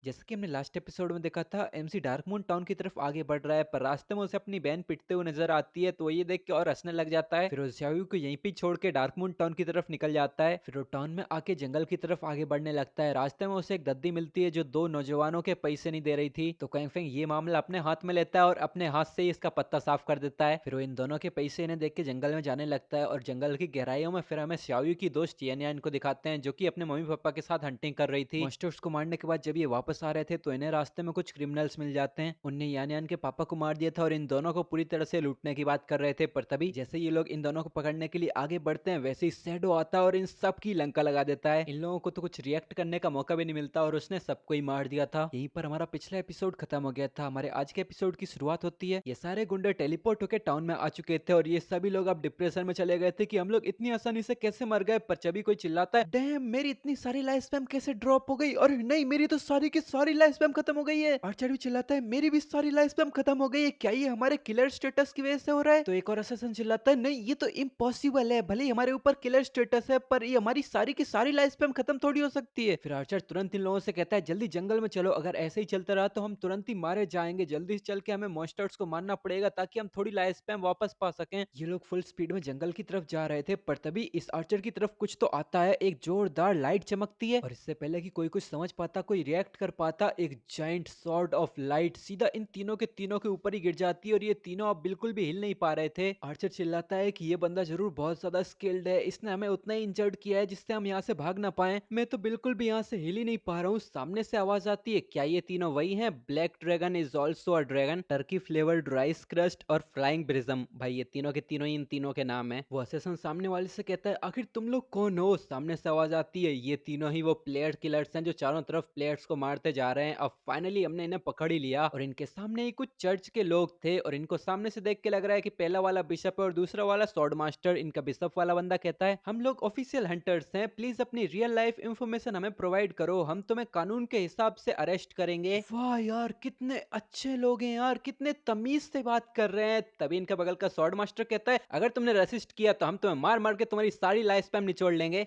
जैसे कि हमने लास्ट एपिसोड में देखा था, एमसी डार्कमून टाउन की तरफ आगे बढ़ रहा है, पर रास्ते में उसे अपनी बहन पिटते हुए नजर आती है। तो ये देख के और हंसने लग जाता है। फिर वो xiaoyu को यहीं पे छोड़ के डार्कमून टाउन की तरफ निकल जाता है। फिर वो टाउन में आके जंगल की तरफ आगे बढ़ने लगता है। रास्ते में उसे एक दद्दी मिलती है जो दो नौजवानों के पैसे नहीं दे रही थी। तो कैंग फेंग ये मामला अपने हाथ में लेता है और अपने हाथ से ही इसका पत्ता साफ कर देता है। फिर वो इन दोनों के पैसे इन्हें देख के जंगल में जाने लगता है और जंगल की गहराइयों में फिर हमें xiaoyu की दोस्त यान को दिखाते हैं, जो कि अपने मम्मी पापा के साथ हंटिंग कर रही थी। मॉन्स्टर्स को मारने के बाद जब ये वापस आ रहे थे तो इन्हें रास्ते में कुछ क्रिमिनल्स मिल जाते हैं। उनने यान यान के पापा को मार दिया था और इन दोनों को पूरी तरह से लूटने की बात कर रहे थे। पर तभी जैसे ये लोग इन दोनों को पकड़ने के लिए आगे बढ़ते हैं, वैसे ही शैडो आता है और इन सब की लंका लगा देता है। इन लोगों को तो कुछ रिएक्ट करने का मौका भी नहीं मिलता और उसने सबको ही मार दिया था। यहीं पर हमारा पिछला एपिसोड खत्म हो गया था। हमारे आज के एपिसोड की शुरुआत होती है। ये सारे गुंडे टेलीपोर्ट होकर टाउन में आ चुके थे और ये सभी लोग अब डिप्रेशन में चले गए थे कि हम लोग इतनी आसानी से कैसे मर गए। पर जब भी कोई चिल्लाता है, डैम मेरी इतनी सारी लाइफ स्पैम कैसे ड्रॉप हो गई, और नहीं मेरी तो सारी की सारी लाइफ स्पैम खत्म हो गई है। आर्चर भी चिल्लाता है मेरी भी सारी लाइफ स्पैम खत्म हो गई है, क्या ये हमारे किलर स्टेटस की वजह से हो रहा है। तो एक और असैसिन चिल्लाता है नहीं ये तो इम्पॉसिबल है, भले ही हमारे ऊपर किलर स्टेटस है पर ये हमारी सारी की सारी लाइफ स्पैम खत्म थोड़ी हो सकती है। फिर आर्चर तुरंत इन लोगों से कहता है जल्दी जंगल में चलो, अगर ऐसे ही चलता रहा तो हम तुरंत ही मारे जाएंगे। जल्दी से चल के हमें मॉन्स्टर्स को मारना पड़ेगा ताकि हम थोड़ी लाइफ स्पैम वापस पा सकें। ये लोग फुल स्पीड में जंगल की तरफ जा रहे थे, पर तभी इस आर्चर की तरफ कुछ तो आता है। एक जोरदार लाइट चमकती है और इससे पहले कि कोई कुछ समझ पाता, कोई रिएक्ट कर पाता, एक जाइंट सॉर्ड ऑफ लाइट सीधा इन तीनों के ऊपर ही गिर जाती है और ये तीनों अब बिल्कुल भी हिल नहीं पा रहे थे। आर्चर चिल्लाता है कि ये बंदा जरूर बहुत ज्यादा स्किल्ड है, इसने हमें उतना ही इंजर्ड किया है जिससे हम यहाँ से भाग ना पाए। मैं तो बिल्कुल भी यहाँ से हिल ही नहीं पा रहा हूँ। सामने से आवाज आती है, क्या ये तीनों वही हैं? Black dragon is also a dragon, Turkey flavoured rice crust और फ्लाइंग ब्रिज्म। भाई ये तीनों के तीनों ही इन तीनों के नाम है। वो असेसन सामने वाले से कहता है आखिर तुम लोग कौन हो? सामने से आवाज आती है, ये तीनों ही वो प्लेयर किलर्स हैं जो चारों तरफ प्लेयर्स को मारते जा रहे हैं। अब फाइनली हमने इन्हें पकड़ ही लिया। और इनके सामने ही कुछ चर्च के लोग थे और इनको सामने से देख के लग रहा है कि पहला वाला बिशप है और दूसरा वाला स्वॉर्ड मास्टर। इनका बिशप वाला बंदा कहता है हम लोग ऑफिशियल हंटर्स हैं, प्लीज अपनी रियल लाइफ इंफॉर्मेशन हमें प्रोवाइड करो, हम तुम्हें कानून के हिसाब से अरेस्ट करेंगे। वाह यार कितने अच्छे लोग हैं यार, कितने तमीज से बात कर रहे हैं। तभी इनका बगल का स्वॉर्ड मास्टर कहता है अगर तुमने रेसिस्ट किया तो हम तुम्हें मार मार के तुम्हारी सारी लाइफ स्पैम निचोड़ लेंगे।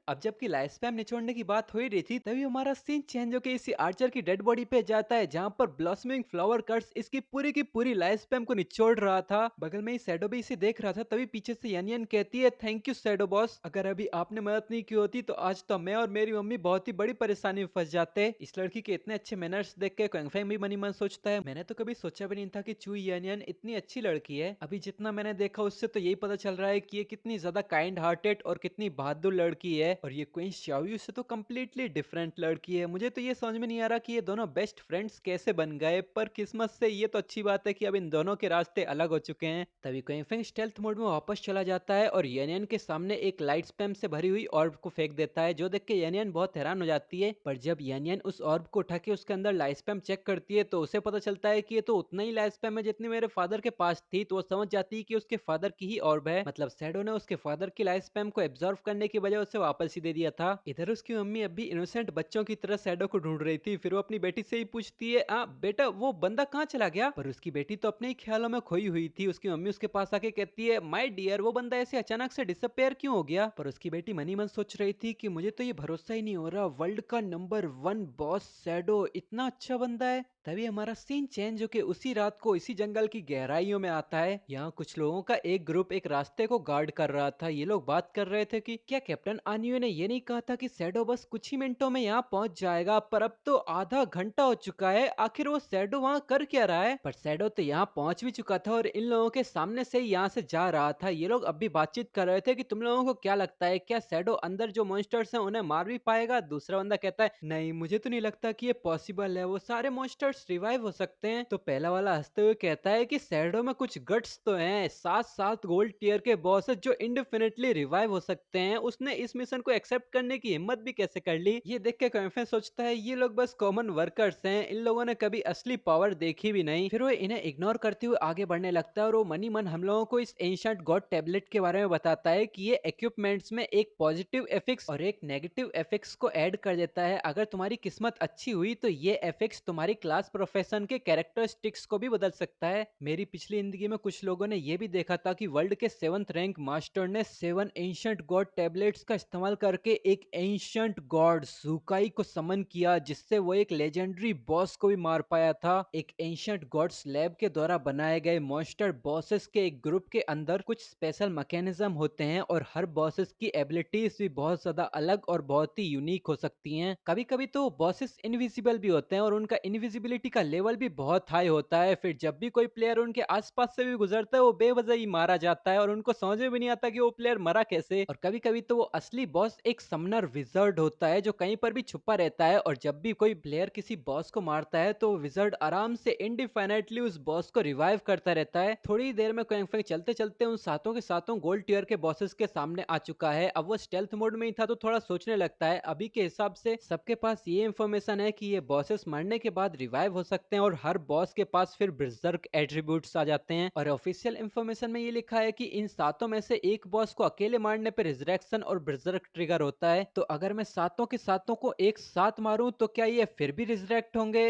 अब जबकि लाइफ स्पैम निचोड़ने की बात हो ही रही थी, तभी हमारा सीन चेंज होकर इसी आर्चर की डेड बॉडी पे जाता है, जहां पर ब्लॉसमिंग फ्लावर कर्स इसकी पूरी की पूरी लाइफ स्पैम को निचोड़ रहा था। बगल में ही शैडो भी इसे देख रहा था। तभी पीछे से यनियन कहती है थैंक यू शैडो बॉस, अगर अभी आपने मदद नहीं की होती तो आज तो मैं और मेरी मम्मी बहुत ही बड़ी परेशानी में फंस जाते। इस लड़की के इतने अच्छे मैनर्स देख के क्वेंगफेंग भी मनी मन सोचता है मैंने तो कभी सोचा भी नहीं था कि चू यनियन इतनी अच्छी लड़की है। अभी जितना मैंने देखा उससे तो यही पता चल रहा है कि ये कितनी ज्यादा काइंड हार्टेड और कितनी बहादुर लड़की है। और ये क्वीन शाओयू से तो कम्प्लीटली डिफरेंट लड़की है। मुझे तो ये समझ में नहीं आ रहा कि ये दोनों बेस्ट फ्रेंड्स कैसे बन गए, पर किस्मत से ये तो अच्छी बात है कि अब इन दोनों के रास्ते अलग हो चुके हैं। तभी क्वेंगफेंग स्टेल्थ मोड में वापस चला जाता है और येनियन के सामने एक लाइट स्पैम से भरी हुई ऑर्ब को फेंक देता है, जो देख के येनियन बहुत हैरान हो जाती है। पर जब येनियन उस ऑर्ब को उठा के उसके अंदर लाइट स्पैम चेक करती है तो उसे पता चलता है कि ये तो उतना ही लाइट स्पैम है जितनी मेरे फादर के पास थी। तो वो समझ जाती है कि उसके फादर की ही ऑर्ब है, मतलब शैडो ने उसके फादर की लाइफ स्पैम को एब्जॉर्व करने की बजाय उसे वापस ही दे दिया था। इधर उसकी मम्मी अभी इनोसेंट बच्चों की तरह शैडो को ढूंढ रही थी। फिर वो अपनी बेटी से ही पूछती है बेटा वो बंदा कहाँ चला गया? पर उसकी बेटी तो अपने ही ख्यालों में खोई हुई थी। उसकी मम्मी उसके पास आके कहती है माय डियर वो बंदा ऐसे अचानक से डिसअपेयर क्यों हो गया? पर उसकी बेटी मनी मन सोच रही थी कि मुझे तो ये भरोसा ही नहीं हो रहा, वर्ल्ड का नंबर 1 बॉस शैडो इतना अच्छा बंदा है। तभी हमारा सीन चेंज होके उसी रात को इसी जंगल की गहराइयों में आता है। यहाँ कुछ लोगों का एक ग्रुप एक रास्ते को गार्ड कर रहा था। ये लोग बात कर रहे थे कि क्या कैप्टन आनियो ने ये नहीं कहा था कि शैडो बस कुछ ही मिनटों में यहाँ पहुंच जाएगा, पर अब तो आधा घंटा हो चुका है, आखिर वो शैडो वहाँ कर क्या रहा है? पर शैडो तो यहाँ पहुंच भी चुका था और इन लोगों के सामने से ही यहाँ से जा रहा था। ये लोग अब भी बातचीत कर रहे थे कि तुम लोगों को क्या लगता है, क्या शैडो अंदर जो मॉन्स्टर्स हैं उन्हें मार भी पाएगा? दूसरा बंदा कहता है नहीं मुझे तो नहीं लगता कि ये पॉसिबल है, वो सारे मॉन्स्टर्स रिवाइव हो सकते हैं। तो पहला वाला हंसते हुए कहता है कि शैडो में कुछ गट्स तो हैं, सात सात गोल्ड टियर के बॉस है जो इंडेफिनेटली रिवाइव हो सकते हैं, उसने इस मिशन को एक्सेप्ट करने की हिम्मत भी कैसे कर ली? ये देख के कॉन्फिडेंस सोचता है ये लोग बस कॉमन वर्कर्स हैं, इन लोगों ने कभी असली पावर देखी भी नहीं। फिर वो इन्हें इग्नोर करते हुए आगे बढ़ने लगता है और वो मनी मन हम लोगों को इस एंशिएंट गॉड टेबलेट के बारे में बताता है कि ये इक्विपमेंट्स में एक पॉजिटिव एफिक्स और एक नेगेटिव एफिक्स को ऐड कर देता है। अगर तुम्हारी किस्मत अच्छी हुई तो ये एफिक्स तुम्हारी क्लास प्रोफेशन के कैरेक्टरिस्टिक्स को भी बदल सकता है। मेरी पिछली जिंदगी में कुछ लोगों ने ये भी देखा था कि वर्ल्ड के 7th रैंक मास्टर ने 7 एंशिएंट गॉड टेबलेट्स का इस्तेमाल करके एक एंशिएंट गॉड सुकाई को समन किया, जिससे वो एक लेजेंडरी बॉस को भी मार पाया था। एक एंशिएंट गॉड्स लैब के द्वारा बनाए गए मॉन्स्टर बॉसेस के एक ग्रुप के अंदर कुछ स्पेशल मैकेनिज्म होते हैं और हर बॉसेस की एबिलिटीज भी बहुत ज्यादा अलग और बहुत ही यूनिक हो सकती हैं। कभी कभी तो बॉसेस इनविजिबल भी होते हैं और उनका इनविजिबिलिटी का लेवल भी बहुत हाई होता है। फिर जब भी कोई प्लेयर उनके आसपास से भी गुजरता है वो बेवजह ही मारा जाता है और उनको समझ में भी नहीं आता कि वो प्लेयर मरा कैसे। और कभी कभी तो वो असली बॉस एक समनर विजर्ड होता है जो कहीं पर भी छुपा रहता है और जब भी कोई प्लेयर किसी बॉस को मारता है तो विजर्ड आराम से इंडिफिनिटली उस बॉस को रिवाइव करता रहता है। थोड़ी देर में क्वेंग चलते चलते उन सातों के सातों गोल्ड टीयर के बॉसेस के सामने आ चुका है। अब वो स्टेल्थ मोड में ही था तो थोड़ा सोचने लगता है। अभी के हिसाब से सबके पास ये इंफॉर्मेशन है कि ये बॉसेस मरने के बाद रिवाइव हो सकते हैं और हर बॉस के पास फिर berserk एट्रीब्यूट्स आ जाते हैं। और ऑफिशियल इंफॉर्मेशन में ये लिखा है कि इन सातों में से एक बॉस को अकेले मारने पर रिजरेक्शन और berserk ट्रिगर होता है। तो अगर मैं सातों के सातों को एक साथ मारूं तो क्या ये फिर भी रिजरेक्ट होंगे?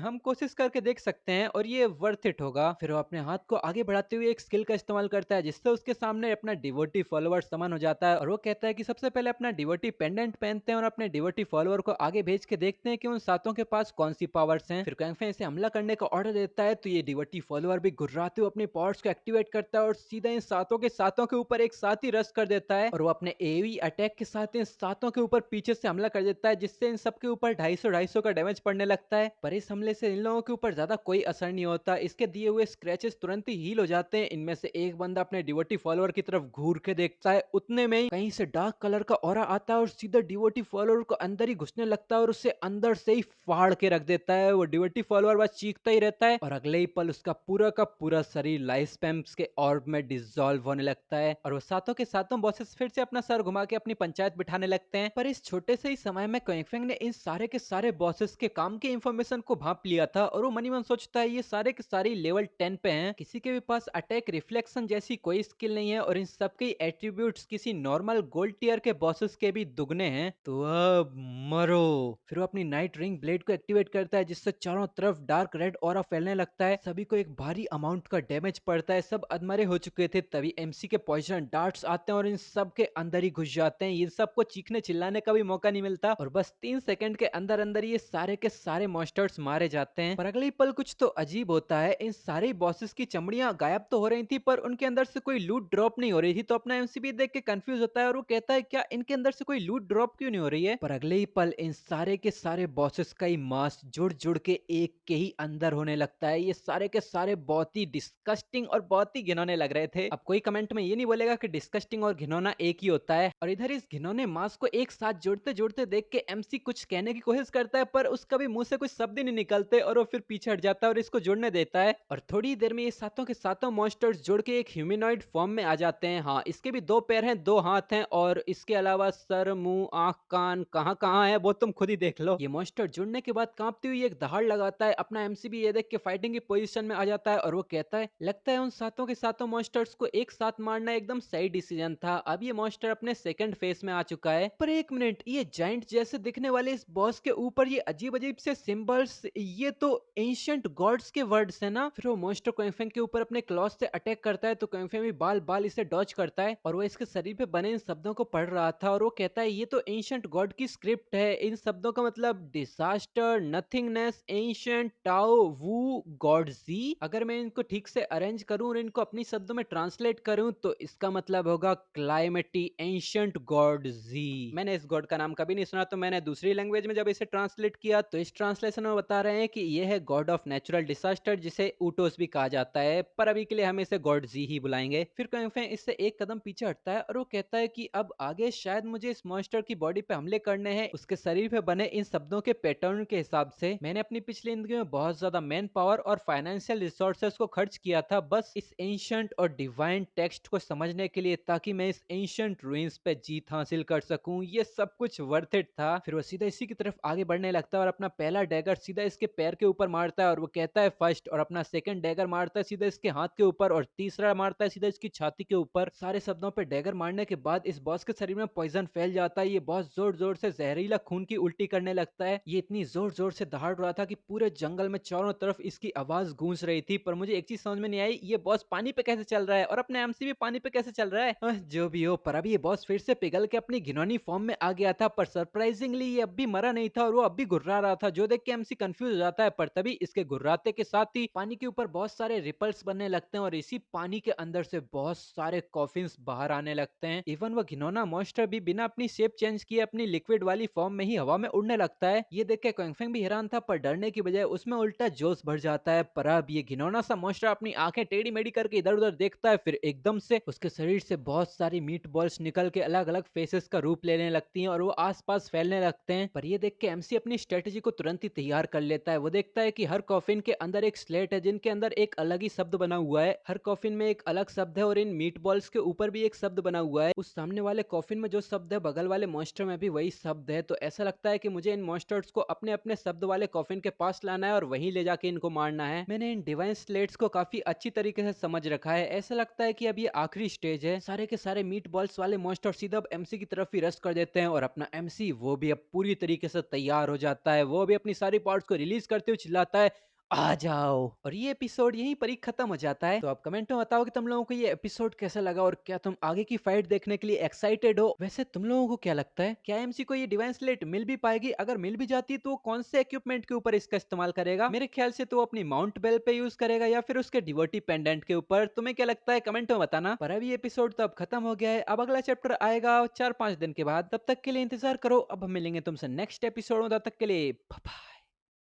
हम कोशिश करके देख सकते हैं और ये वर्थ इट होगा। फिर वो अपने हाथ को आगे बढ़ाते हुए एक स्किल का इस्तेमाल करता है जिससे उसके सामने अपना डिवोटी फॉलोअर समन हो जाता है और वो कहता है कि सबसे पहले अपना डिवोटी पेंडेंट पहनते हैं और अपने डिवोटी फॉलोअर को आगे भेज के देखते हैं कि उन सातों के पास कौन सी पावर्स हैं। फिर कैंगफे इसे हमला करने का ऑर्डर देता है तो ये डिवोटी फॉलोअर भी गुर्राते हुए अपने पावर्स को एक्टिवेट करता है और सीधा इन सातों के ऊपर एक साथ ही रश कर देता है और वो अपने एवी अटैक के साथ इन सातों के ऊपर पीछे से हमला कर देता है जिससे इन सब के ऊपर 250 का डैमेज पड़ने लगता है। पर इस हमले से इन लोगों के ऊपर ज्यादा कोई असर नहीं होता। इसके दिए हुए स्क्रैचेस तुरंत ही हील हो जाते हैं। इनमें से एक बंदा अपने डिवोटी फॉलोअर की तरफ घूर के देखता है, उतने में ही कहीं से डार्क कलर का ऑरा आता है और सीधा डिवोटी फॉलोअर को अंदर ही घुसने लगता है और उसे अंदर से ही फाड़ के रख देता है। वो डिवोटी फॉलोअर बस चीखता ही रहता है और अगले ही पल उसका पूरा का पूरा शरीर लाइफ स्पैम्स के ऑर्ब में डिसॉल्व होने लगता है और वो सातों के सातों बॉसेस फिर से अपना सर घुमा के अपनी पंचायत बिठाने लगते हैं। पर इस छोटे से ही समय में क्वेंगफेंग ने इन सारे के सारे बॉसेस के काम के इंफॉर्मेशन को भांप लिया था और वो मनी मन सोचता है ये सारे के सारे लेवल 10 पे हैं। किसी के भी पास अटैक रिफ्लेक्शन जैसी कोई स्किल नहीं है और इन सबके एट्रीब्यूट्स किसी नॉर्मल गोल्ड टीयर के बॉसेस के भी दुगने हैं। तो अब मरो। फिर वो अपनी नाइट रिंग ब्लेड को एक्टिवेट करता है जिससे चारों तरफ डार्क रेड ऑरा फैलने लगता है। सभी को एक भारी अमाउंट का डैमेज पड़ता है। सब अधमरे हो चुके थे तभी एमसी के पॉइजन डार्ट्स आते हैं और इन सब के अंदर ही घुस जाते हैं। इन सबको चीखने चिल्लाने का भी मौका नहीं मिलता और बस 3 सेकंड के अंदर अंदर ये सारे के सारे मॉन्स्टर्स मारे जाते हैं। पर अगले ही पल कुछ तो अजीब होता है। इन सारे बॉसेस की चमड़ियां गायब तो हो रही थी पर उनके अंदर से कोई लूट ड्रॉप नहीं हो रही थी। तो अपना एमसीबी देख के कंफ्यूज होता है और वो कहता है क्या इनके अंदर से कोई लूट ड्रॉप क्यों नहीं हो रही है? पर अगले ही पल इन सारे के सारे बॉसेस का ही मास जुड़ जुड़ के एक के ही अंदर होने लगता है। ये सारे के सारे बहुत ही डिस्कस्टिंग और बहुत ही घिनौने लग रहे थे। अब कोई कमेंट में ये नहीं बोलेगा कि डिस्कस्टिंग और घिनौना एक ही होता है। और इधर इस घिनौने मास को एक साथ जोड़ते जोड़ते देख के एमसी कुछ कहने की कोशिश करता है पर उसका भी मुंह से कुछ शब्द ही नहीं निकलते और वो फिर पीछे हट जाता है और इसको जोड़ने देता है। और थोड़ी देर में ये सातों के सातों मॉन्स्टर्स जुड़ के एक ह्यूमनॉइड फॉर्म में आ जाते हैं। हाँ, इसके भी 2 पैर हैं, 2 हाथ हैं और इसके अलावा सर, मुंह, आंख, कान कहाँ कहाँ है वो तुम खुद ही देख लो। ये मॉन्स्टर जुड़ने के बाद कांपती हुई एक दहाड़ लगाता है। अपना एमसीबी ये देख के फाइटिंग की पोजीशन में आ जाता है और वो कहता है लगता है उन सातों के सातों मॉन्स्टर्स को एक साथ मारना एकदम सही डिसीजन था। अब ये मॉन्स्टर अपने सेकंड फेस में आ चुका है। पर एक मिनट, ये जाइंट जैसे दिखने वाले इस बॉस के ऊपर ये अजीब अजीब से सिंबल्स, ये तो एंशिएंट गॉड्स के वर्ड्स है ना? फिर वो मॉन्स्टर क्वेंगफेंग के ऊपर अपने क्लॉज से अटैक करता है तो क्वेंगफेंग भी बाल बाल इसे डॉज करता है और वो इसके शरीर पे बने इन शब्दों को पढ़ रहा था और वो कहता है ये तो एंशिएंट गॉड की स्क्रिप्ट है। इन शब्दों का मतलब डिसास्टर, नथिंगनेस, एंशिएंट, टाओ, वू, गॉडजी। अगर मैं इनको ठीक से अरेंज करूं और इनको अपनी शब्दों में ट्रांसलेट करूं तो इसका मतलब होगा क्लाइमेटी एंशिएंट गॉड जी। मैंने इस गॉड का नाम कभी नहीं सुना तो मैंने दूसरी लैंग्वेज में जब इसे ट्रांसलेट किया तो इस ट्रांसलेशन में बता रहे हैं कि यह है गॉड ऑफ नेचुरल डिसास्टर जिसे ऊटोस भी कहा जाता है, पर अभी के लिए हम इसे गॉड जी ही बुलाएंगे। फिर कैंगफेंग इससे एक कदम पीछे हटता है और वो कहता है कि अब आगे शायद मुझे इस मॉन्स्टर की बॉडी पे हमले करने हैं उसके शरीर पे बने इन शब्दों के पैटर्न के हिसाब से। मैंने अपनी पिछली जिंदगी में बहुत ज्यादा मैन पावर और फाइनेंशियल रिसोर्सेस को खर्च किया था बस इस एंशिएंट और डिवाइन टेक्स्ट को समझने के लिए ताकि मैं इस एंशिएंट रूइंस पे जीत हासिल कर सकूं। ये सब कुछ वर्थ इट था। फिर वो सीधा इसी की तरफ आगे बढ़ने लगता है और अपना पहला डैगर सीधा इसके पैर के ऊपर मारता है और वो कहता है फर्स्ट, और अपना सेकंड डैगर मारता है सीधा इसके हाथ के ऊपर और तीसरा मारता है सीधा इसकी छाती के ऊपर। सारे शब्दों पे डैगर मारने के बाद इस बॉस के शरीर में पॉइजन फैल जाता है। ये बॉस जोर जोर से जहरीला खून की उल्टी करने लगता है। ये इतनी जोर जोर से दहाड़ रहा था कि पूरे जंगल में चारों तरफ इसकी आवाज गूंज रही थी। पर मुझे एक चीज समझ में नहीं आई, ये बॉस पानी पे कैसे चल रहा है और अपने एमसी भी पानी पे कैसे चल रहा है? जो भी हो, पर अब ये बॉस फिर से पिघल के अपनी घिनौनी फॉर्म में आ गया था। पर सरप्राइजिंगली ये अब भी मरा मरा नहीं था और वो अब भी गुर्रा रहा था, जो देख के एमसी कंफ्यूज हो जाता है। पर तभी इसके गुर्राते के साथ ही पानी के ऊपर बहुत सारे रिपल्स बनने लगते हैं और इसी पानी के अंदर से बहुत सारे कॉफिन्स बाहर आने लगते हैं। इवन वो घिनौना मॉन्स्टर भी बिना अपनी शेप चेंज किए अपनी लिक्विड वाली फॉर्म में ही हवा में उड़ने लगता है। ये देख के क्विंगफिंग भी हैरान था, पर डरने की बजाय उसमें उल्टा जोश भर जाता है। पर अब ये घिनौना सा मॉन्स्टर अपनी आंखें टेढ़ी मेढ़ी करके इधर उधर देखता है, फिर एकदम से उसके शरीर से बहुत सारी मीट बॉल्स निकल के अलग अलग फेसेस का रूप लेने लगती हैं और वो आसपास फैलने लगते हैं। पर ये देख के एमसी अपनी स्ट्रेटेजी को तुरंत ही तैयार कर लेता है। वो देखता है कि हर कॉफिन के अंदर एक स्लेट है जिनके अंदर एक अलग ही शब्द बना हुआ है। हर कॉफिन में एक अलग शब्द है और इन मीट बॉल्स के ऊपर भी एक शब्द बना हुआ है। उस सामने वाले कॉफिन में जो शब्द है बगल वाले मॉन्स्टर में भी वही शब्द है। तो ऐसा लगता है कि मुझे इन मॉन्स्टर्स को अपने अपने शब्द वाले कॉफिन के पास लाना है और वहीं ले जाके इनको मारना है। मैंने इन डिवाइन स्लेट्स को काफी अच्छी तरीके से समझ रखा है। ऐसा लगता है कि अब ये आखिरी स्टेज है। सारे के सारे मीट बॉल्स वाले मॉन्स्टर सीधा अब एमसी की तरफ ही रश कर देते हैं और अपना एमसी वो भी अब पूरी तरीके से तैयार हो जाता है। वो भी अपनी सारी पार्ट्स को रिलीज करते हुए चिल्लाता है, आ जाओ। और ये एपिसोड यहीं पर ही खत्म हो जाता है। तो आप कमेंट में बताओ कि तुम लोगों को ये एपिसोड कैसा लगा और क्या तुम आगे की फाइट देखने के लिए एक्साइटेड हो। वैसे तुम लोगों को क्या लगता है, क्या एमसी को ये डिवाइन स्लेट मिल भी पाएगी? अगर मिल भी जाती तो वो कौन से इक्विपमेंट के ऊपर इसका इस्तेमाल करेगा? मेरे ख्याल से तो वो अपनी माउंट बेल पे यूज करेगा या फिर उसके डिवोटी पेंडेंट के ऊपर। तुम्हें क्या लगता है कमेंट में बताना। पर अभी एपिसोड तो अब खत्म हो गया है। अब अगला चैप्टर आएगा 4-5 दिन के बाद। तब तक के लिए इंतजार करो। अब हम मिलेंगे तुमसे नेक्स्ट एपिसोड में। तब तक के लिए बाय।